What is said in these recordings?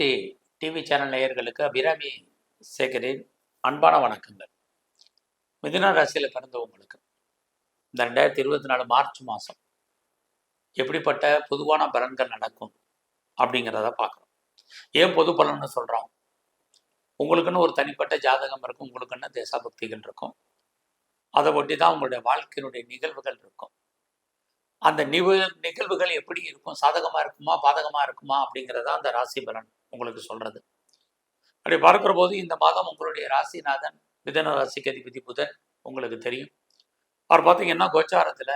Sri TV channel நேயர்களுக்கு அபிராமி சேகரின் அன்பான வணக்கங்கள். மிதுன ராசியில் பிறந்தவங்களுக்கு இந்த 2024 மார்ச் மாதம் எப்படிப்பட்ட பொதுவான பலன்கள் நடக்கும் அப்படிங்கிறத பார்க்குறோம். ஏன் பொது பலன்னு சொல்கிறோம்? உங்களுக்குன்னு ஒரு தனிப்பட்ட ஜாதகம் இருக்கும், உங்களுக்குன்னு தேசாபக்திகள் இருக்கும். அதை ஒட்டி தான் உங்களுடைய வாழ்க்கையினுடைய நிகழ்வுகள் இருக்கும். அந்த நிகழ்வுகள் எப்படி இருக்கும், சாதகமாக இருக்குமா பாதகமாக இருக்குமா அப்படிங்கிறதா அந்த ராசி பலன் உங்களுக்கு சொல்கிறது. அப்படி பார்க்குற போது இந்த மாதம் உங்களுடைய ராசிநாதன் மிதுன ராசிக்கு அதிபதி புதன் உங்களுக்கு தெரியும். அவர் பார்த்தீங்கன்னா கோச்சாரத்தில்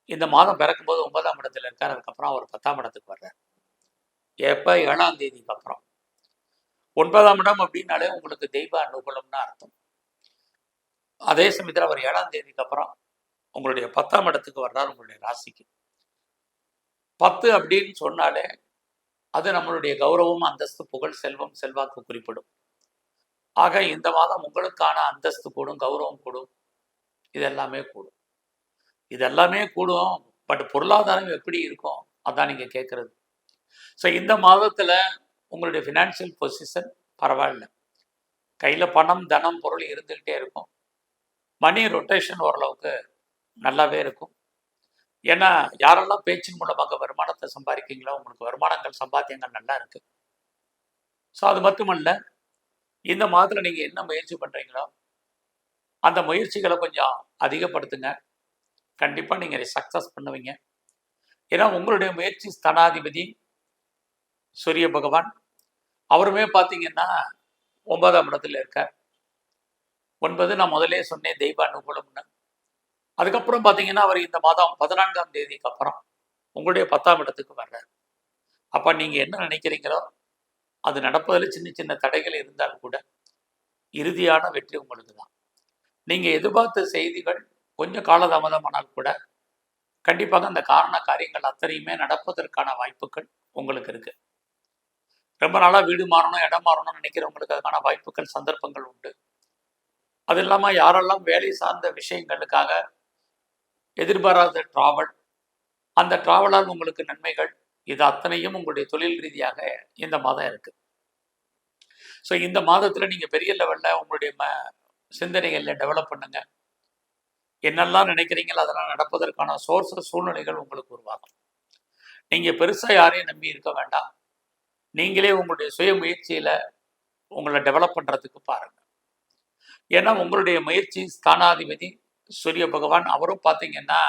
இந்த மாதம் பிறக்கும்போது 9ஆம் இடத்துல இருக்கார். அதுக்கப்புறம் அவர் 10ஆம் இடத்துக்கு வர்றார். எப்போ 7ஆம் தேதிக்கு அப்புறம். 9ஆம் இடம் அப்படின்னாலே உங்களுக்கு தெய்வ அனுகூலம்னு அர்த்தம். அதே சமயத்தில் அவர் 7ஆம் தேதிக்கு அப்புறம் உங்களுடைய 10ஆம் இடத்துக்கு வர்றார். உங்களுடைய ராசிக்கு 10 அப்படின்னு சொன்னாலே அது நம்மளுடைய கௌரவம், அந்தஸ்து, புகழ், செல்வம், செல்வாக்கு குறிப்பிடும். ஆக இந்த மாதம் உங்களுக்கான அந்தஸ்து கூடும், கௌரவம் கூடும், இதெல்லாமே கூடும். இதெல்லாமே கூடும். பட் பொருளாதாரம் எப்படி இருக்கும் அதான் நீங்கள் கேட்குறது. ஸோ இந்த மாதத்தில் உங்களுடைய ஃபினான்ஷியல் பொசிஷன் பரவாயில்ல. கையில் பணம், தனம், பொருள் இருந்துக்கிட்டே இருக்கும். மணி ரொட்டேஷன் ஓரளவுக்கு நல்லாவே இருக்கும். ஏன்னா யாரெல்லாம் பேச்சின் மூலமாக வருமானத்தை சம்பாதிக்கிறீங்களோ உங்களுக்கு வருமானங்கள், சம்பாத்தியங்கள் நல்லா இருக்குது. ஸோ அது மட்டுமல்ல, இந்த மாதத்தில் நீங்கள் என்ன முயற்சி பண்ணுறீங்களோ அந்த முயற்சிகளை கொஞ்சம் அதிகப்படுத்துங்க. கண்டிப்பாக நீங்கள் சக்ஸஸ் பண்ணுவீங்க. ஏன்னா உங்களுடைய முயற்சி ஸ்தானாதிபதி சூரிய பகவான், அவருமே பார்த்தீங்கன்னா 9ஆம் இடத்துல இருக்கார். 9 நான் முதலே சொன்னேன் தெய்வ அனுகூலம்னு. அதுக்கப்புறம் பார்த்தீங்கன்னா அவர் இந்த மாதம் 14ஆம் தேதிக்கு அப்புறம் உங்களுடைய 10ஆம் இடத்துக்கு வர்றார். அப்போ நீங்கள் என்ன நினைக்கிறீங்களோ அது நடப்பதில் சின்ன சின்ன தடைகள் இருந்தால் கூட இறுதியான வெற்றி உங்களுக்கு தான். நீங்கள் எதிர்பார்த்த செய்திகள் கொஞ்சம் காலதாமதமானால் கூட கண்டிப்பாக அந்த காரண காரியங்கள் அத்தனையுமே நடப்பதற்கான வாய்ப்புகள் உங்களுக்கு இருக்கு. ரொம்ப நாளாக வீடு மாறணும், இடம் மாறணும்னு நினைக்கிறவங்களுக்கு அதுக்கான வாய்ப்புகள், சந்தர்ப்பங்கள் உண்டு. அது இல்லாமல் யாரெல்லாம் வேலை சார்ந்த விஷயங்களுக்காக எதிர்பாராத டிராவல், அந்த டிராவலால் உங்களுக்கு நன்மைகள், இது அத்தனையும் உங்களுடைய தொழில் ரீதியாக இந்த மாதம் இருக்கு. ஸோ இந்த மாதத்தில் நீங்கள் பெரிய லெவலில் உங்களுடைய சிந்தனைகளில் டெவலப் பண்ணுங்க. என்னெல்லாம் நினைக்கிறீங்களோ அதெல்லாம் நடப்பதற்கான சூழ்நிலைகள் உங்களுக்கு உருவாகும். நீங்கள் பெருசாக யாரையும் நம்பி இருக்க வேண்டாம். நீங்களே உங்களுடைய சுய முயற்சியில் உங்களை டெவலப் பண்ணுறதுக்கு பாருங்கள். ஏன்னா உங்களுடைய முயற்சி ஸ்தானாதிபதி சூரிய பகவான், அவரும் பார்த்தீங்கன்னா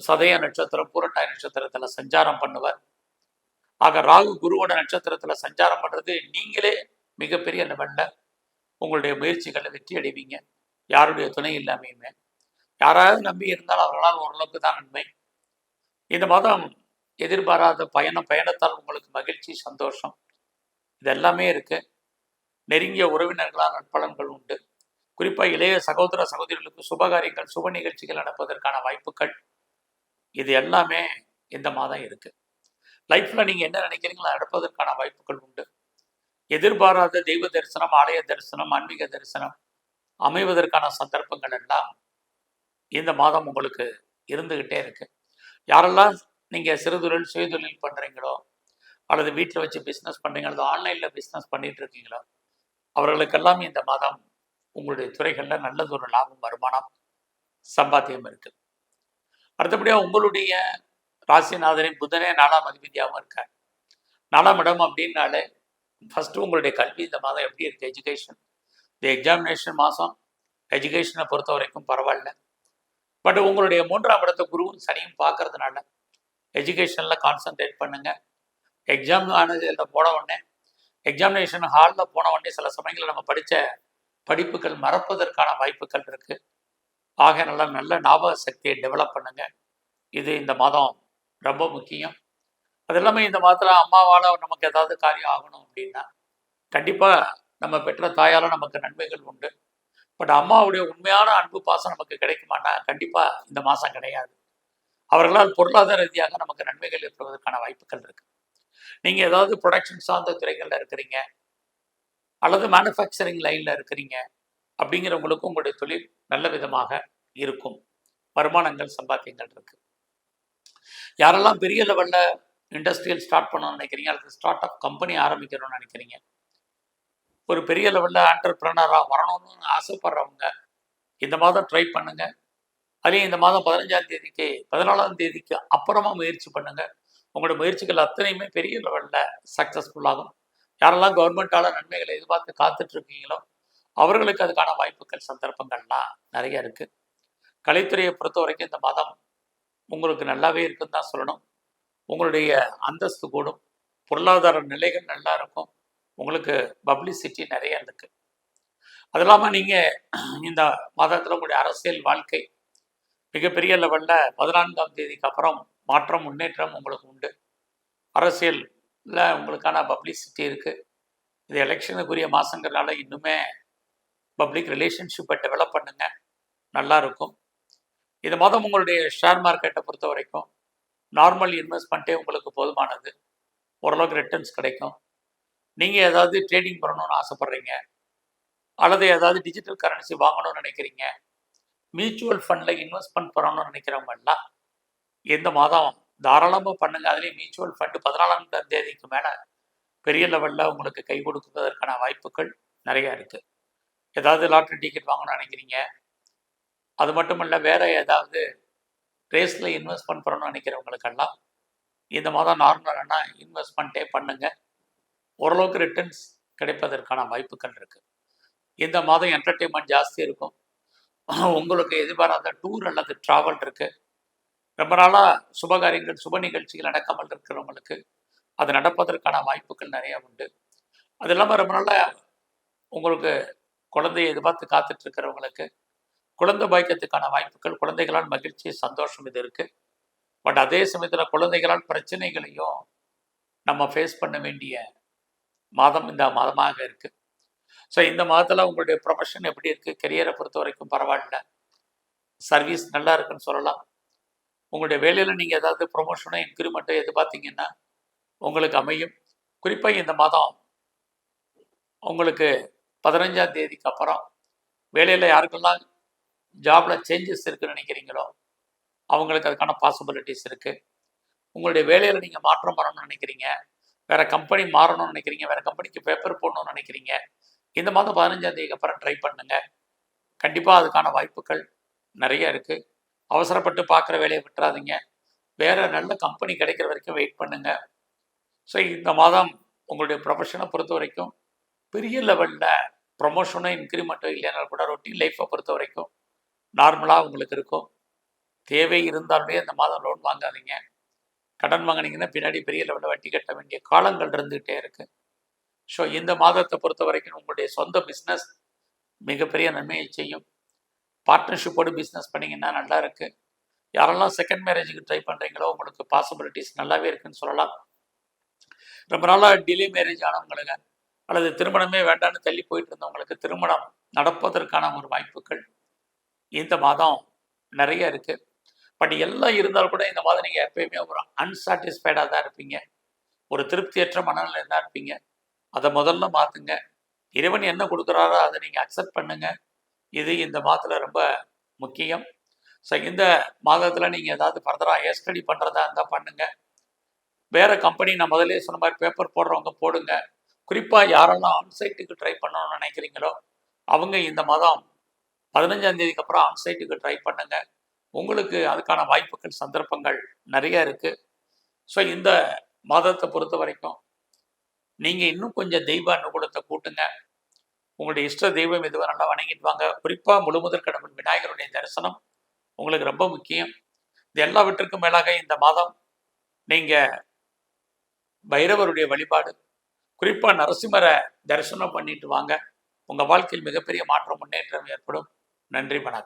சதய நட்சத்திரம், பூரட்டாய நட்சத்திரத்தில் சஞ்சாரம் பண்ணுவார். ஆக ராகு குருவோட நட்சத்திரத்தில் சஞ்சாரம் பண்ணுறது, நீங்களே மிகப்பெரிய லெவலில் உங்களுடைய முயற்சிகளை வெற்றி அடைவீங்க. யாருடைய துணை இல்லாமையுமே யாராவது நம்பி இருந்தால் அவர்களால் ஓரளவுக்கு தான் நன்மை. இந்த மாதம் எதிர்பாராத பயணத்தால் உங்களுக்கு மகிழ்ச்சி, சந்தோஷம் இதெல்லாமே இருக்கு. நெருங்கிய உறவினர்களால் நற்பலன்கள் உண்டு. குறிப்பாக இளைய சகோதர சகோதரிகளுக்கு சுபகாரியங்கள், சுப நிகழ்ச்சிகள் நடப்பதற்கான வாய்ப்புகள், இது எல்லாமே இந்த மாதம் இருக்கு. லைஃப்ல நீங்க என்ன நினைக்கிறீங்களோ நடப்பதற்கான வாய்ப்புகள் உண்டு. எதிர்பாராத தெய்வ தரிசனம், ஆலய தரிசனம், ஆன்மீக தரிசனம் அமைவதற்கான சந்தர்ப்பங்கள் எல்லாம் இந்த மாதம் உங்களுக்கு இருந்துகிட்டே இருக்கு. யாரெல்லாம் நீங்க சிறுதொழில், சுயதொழில் பண்றீங்களோ, அல்லது வீட்டில் வச்சு பிஸ்னஸ் பண்றீங்களோ, அல்லது ஆன்லைன்ல பிஸ்னஸ் பண்ணிட்டு இருக்கீங்களோ, அவர்களுக்கெல்லாம் இந்த மாதம் உங்களுடைய துறைகளில் நல்லதொரு லாபம், வருமானம், சம்பாத்தியம் இருக்கு. அடுத்தபடியாக உங்களுடைய ராசிநாதனின் புதனே 4ஆம் அதிபதியாகவும் இருக்கார். 4ஆம் இடம் அப்படின்னாலே ஃபர்ஸ்ட் உங்களுடைய கல்வி இந்த மாதம் எப்படி இருக்கு, எஜுகேஷன். இந்த எக்ஸாமினேஷன் மாதம் எஜுகேஷனை பொறுத்த வரைக்கும் பரவாயில்ல. பட் உங்களுடைய 3ஆம் இடத்தை குருவும் சனியும் பார்க்கறதுனால எஜுகேஷனில் கான்சன்ட்ரேட் பண்ணுங்க. எக்ஸாம் ஆனதில் போன உடனே, எக்ஸாமினேஷன் ஹாலில் போன உடனே சில சமயங்களில் நம்ம படித்த படிப்புகள் மறப்பதற்கான வாய்ப்புகள் இருக்கு. ஆக நல்ல ஞாபக சக்தியை டெவலப் பண்ணுங்க. இது இந்த மாதம் ரொம்ப முக்கியம். அது எல்லாமே இந்த மாதத்தில் அம்மாவால் நமக்கு ஏதாவது காரியம் ஆகணும் அப்படின்னா கண்டிப்பாக நம்ம பெற்ற தாயால் நமக்கு நன்மைகள் உண்டு. பட் அம்மாவுடைய உண்மையான அன்பு, பாசம் நமக்கு கிடைக்குமானா கண்டிப்பாக இந்த மாதம் கிடையாது. அவர்களால் பொருளாதார ரீதியாக நமக்கு நன்மைகள் ஏற்படுவதற்கான வாய்ப்புகள் இருக்கு. நீங்கள் ஏதாவது ப்ரொடக்ஷன் சார்ந்த துறைகளில் இருக்கிறீங்க, அல்லது மேனுஃபேக்சரிங் லைனில் இருக்கிறீங்க அப்படிங்கிறவங்களுக்கும் உங்களுடைய தொழில் நல்ல விதமாக இருக்கும். வருமானங்கள், சம்பாத்தியங்கள் இருக்கு. யாரெல்லாம் பெரிய லெவலில் இண்டஸ்ட்ரியல் ஸ்டார்ட் பண்ணணும்னு நினைக்கிறீங்க, அல்லது ஸ்டார்ட் அப் கம்பெனி ஆரம்பிக்கணும்னு நினைக்கிறீங்க, ஒரு பெரிய லெவலில் ஆண்டர்பிரனராக வரணும்னு ஆசைப்படுறவங்க இந்த மாதம் ட்ரை பண்ணுங்க. அதுலேயும் இந்த மாதம் 15ஆம் தேதிக்கு 14ஆம் தேதிக்கு அப்புறமா முயற்சி பண்ணுங்க. உங்களோட முயற்சிகள் அத்தனையுமே பெரிய லெவலில் சக்ஸஸ்ஃபுல்லாகும். யாரெல்லாம் கவர்மெண்ட்டால் நன்மைகளை எதிர்பார்த்து காத்துட்டு இருக்கீங்களோ அவர்களுக்கு அதுக்கான வாய்ப்புகள் சந்தர்ப்பங்கள்லாம் நிறைய இருக்குது. கலைத்துறையை பொறுத்த வரைக்கும் இந்த மாதம் உங்களுக்கு நல்லாவே இருக்குன்னு தான் சொல்லணும். உங்களுடைய அந்தஸ்து கூடும், பொருளாதார நிலைகள் நல்லா இருக்கும், உங்களுக்கு பப்ளிசிட்டி நிறைய இருக்குது. அது இல்லாமல் நீங்கள் இந்த மாதத்தில் உங்களுடைய அரசியல் வாழ்க்கை மிகப்பெரிய லெவலில் 14ஆம் தேதிக்கு அப்புறம் மாற்றம் முன்னேற்றம் உங்களுக்கு உண்டு. அரசியலில் உங்களுக்கான பப்ளிசிட்டி இருக்குது. இது எலெக்ஷனுக்குரிய மாதங்கிறனால இன்னுமே பப்ளிக் ரிலேஷன்ஷிப்பை டெவலப் பண்ணுங்க, நல்லா இருக்கும். இந்த மாதம் உங்களுடைய ஷேர் மார்க்கெட்டை பொறுத்த வரைக்கும் நார்மல் இன்வெஸ்ட்மெண்ட்டே உங்களுக்கு போதுமானது, ஓரளவுக்கு ரிட்டர்ன்ஸ் கிடைக்கும். நீங்கள் ஏதாவது ட்ரேடிங் பண்ணணும்னு ஆசைப்பட்றீங்க, அல்லது ஏதாவது டிஜிட்டல் கரன்சி வாங்கணும்னு நினைக்கிறீங்க, மியூச்சுவல் ஃபண்டில் இன்வெஸ்ட்மெண்ட் பண்ணணும்னு நினைக்கிறவங்கலாம் இந்த மாதம் தாராளமாக பண்ணுங்கள். அதுலேயும் மியூச்சுவல் ஃபண்டு 14ஆம் தேதிக்கு மேலே பெரிய லெவலில் உங்களுக்கு கை கொடுப்பதற்கான வாய்ப்புகள் நிறையா இருக்குது. ஏதாவது லாட்ரி டிக்கெட் வாங்கணும்னு நினைக்கிறீங்க, அது மட்டும் இல்லை வேறு ஏதாவது ரேஸில் இன்வெஸ்ட்மெண்ட் பண்ணணும்னு நினைக்கிறவங்களுக்கெல்லாம் இந்த மாதம் நார்மலான இன்வெஸ்ட்மெண்ட்டே பண்ணுங்கள், ஓரளவுக்கு ரிட்டர்ன்ஸ் கிடைப்பதற்கான வாய்ப்புகள் இருக்குது. இந்த மாதம் என்டர்டெயின்மெண்ட் ஜாஸ்தி இருக்கும். உங்களுக்கு எதிர்பாராத டூர் அல்லது ட்ராவல் இருக்குது. ரொம்ப நாளாக சுபகாரியங்கள் சுப நிகழ்ச்சிகள் நடக்காமல் இருக்கிறவங்களுக்கு அது நடப்பதற்கான வாய்ப்புகள் நிறையா உண்டு. அது இல்லாமல் ரொம்ப நாளாக உங்களுக்கு குழந்தையை எதிர்பார்த்து காத்துட்ருக்கிறவங்களுக்கு குழந்தை பாய்க்கத்துக்கான வாய்ப்புகள், குழந்தைகளால் மகிழ்ச்சி சந்தோஷம் இது இருக்குது. பட் அதே சமயத்தில் குழந்தைகளால் பிரச்சனைகளையும் நம்ம ஃபேஸ் பண்ண வேண்டிய மாதம் இந்த மாதமாக இருக்குது. ஸோ இந்த மாதத்தில் உங்களுடைய ப்ரொஃபஷன் எப்படி இருக்குது, கெரியரை பொறுத்த வரைக்கும் பரவாயில்ல, சர்வீஸ் நல்லா இருக்குன்னு சொல்லலாம். உங்களுடைய வேலையில் நீங்கள் ஏதாவது ப்ரொமோஷனோ இன்க்ரிமெண்ட்டோ எதிர்பார்த்தீங்கன்னா உங்களுக்கு அமையும். குறிப்பாக இந்த மாதம் உங்களுக்கு 15ஆம் தேதிக்கு அப்புறம் வேலையில் யாருக்கெல்லாம் ஜாபில் சேஞ்சஸ் இருக்குதுன்னு நினைக்கிறீங்களோ அவங்களுக்கு அதுக்கான பாசிபிலிட்டிஸ் இருக்குது. உங்களுடைய வேலையில் நீங்கள் மாற்றம் பண்ணணும்னு நினைக்கிறீங்க, வேறு கம்பெனி மாறணும்னு நினைக்கிறீங்க, வேறு கம்பெனிக்கு பேப்பர் போடணும்னு நினைக்கிறீங்க, இந்த மாதம் 15ஆம் தேதிக்கு அப்புறம் ட்ரை பண்ணுங்கள். கண்டிப்பாக அதுக்கான வாய்ப்புகள் நிறைய இருக்குது. அவசரப்பட்டு பார்க்குற வேலையை விட்டுறாதீங்க, வேறு நல்ல கம்பெனி கிடைக்கிற வரைக்கும் வெயிட் பண்ணுங்கள். ஸோ இந்த மாதம் உங்களுடைய ப்ரொஃபஷனை பொறுத்த வரைக்கும் பெரிய லெவலில் ப்ரொமோஷனோ இன்க்ரிமெண்ட்டோ இல்லைனாலும் கூட ரொட்டீன் லைஃப்பை பொறுத்த வரைக்கும் நார்மலாக உங்களுக்கு இருக்கும். தேவை இருந்தாலுமே இந்த மாதம் லோன் வாங்காதீங்க. கடன் வாங்கினீங்கன்னா பின்னாடி பெரிய லெவலில் வட்டி கட்ட வேண்டிய காலங்கள் இருந்துகிட்டே இருக்குது. ஸோ இந்த மாதத்தை பொறுத்த வரைக்கும் உங்களுடைய சொந்த பிஸ்னஸ் மிகப்பெரிய நன்மையை செய்யும். பார்ட்னர்ஷிப்போடு பிஸ்னஸ் பண்ணிங்கன்னா நல்லா இருக்குது. யாரெல்லாம் செகண்ட் மேரேஜுக்கு ட்ரை பண்ணுறீங்களோ உங்களுக்கு பாசிபிலிட்டிஸ் நல்லாவே இருக்குதுன்னு சொல்லலாம். ரொம்ப நாளாக டிலே மேரேஜ் ஆனவங்களுக்கு அல்லது திருமணமே வேண்டான்னு தள்ளி போயிட்டு இருந்தவங்களுக்கு திருமணம் நடப்பதற்கான ஒரு வாய்ப்புகள் இந்த மாதம் நிறைய இருக்குது. பட் எல்லாம் இருந்தாலும் கூட இந்த மாதம் நீங்கள் எப்பயுமே ஒரு அன்சாட்டிஸ்ஃபைடாக தான் இருப்பீங்க, ஒரு திருப்தியற்ற மனநிலையில் தான் இருப்பீங்க. அதை முதல்ல மாற்றுங்க. இறைவன் என்ன கொடுக்குறாரோ அதை நீங்கள் அக்செப்ட் பண்ணுங்கள். இது இந்த மாதத்தில் ரொம்ப முக்கியம். ஸோ இந்த மாதத்தில் நீங்கள் ஏதாவது ஃபர்தராக ஹையர் ஸ்டடி பண்ணுறதா இருந்தால் பண்ணுங்கள். வேறு கம்பெனி நான் முதலே சொன்ன மாதிரி பேப்பர் போடுறவங்க போடுங்க. குறிப்பாக யாரெல்லாம் ஆன்சைட்டுக்கு ட்ரை பண்ணணும்னு நினைக்கிறீங்களோ அவங்க இந்த மாதம் 15ஆம் தேதிக்கு அப்புறம் ஆன்சைட்டுக்கு ட்ரை பண்ணுங்கள். உங்களுக்கு அதுக்கான வாய்ப்புகள் சந்தர்ப்பங்கள் நிறைய இருக்குது. ஸோ இந்த மாதத்தை பொறுத்த வரைக்கும் நீங்கள் இன்னும் கொஞ்சம் தெய்வ அனுகூலத்தை கூட்டுங்க. உங்களுடைய இஷ்ட தெய்வம் எதுவாக நல்லா வணங்கிட்டு வாங்க. குறிப்பாக முழுமுதற் கடவுள் விநாயகருடைய தரிசனம் உங்களுக்கு ரொம்ப முக்கியம். இது எல்லாவற்றுக்கும் மேலாக இந்த மாதம் நீங்கள் பைரவருடைய வழிபாடு, குறிப்பாக நரசிம்மரை தரிசனம் பண்ணிட்டு வாங்க. உங்கள் வாழ்க்கையில் மிகப்பெரிய மாற்றம் முன்னேற்றம் ஏற்படும். நன்றி, வணக்கம்.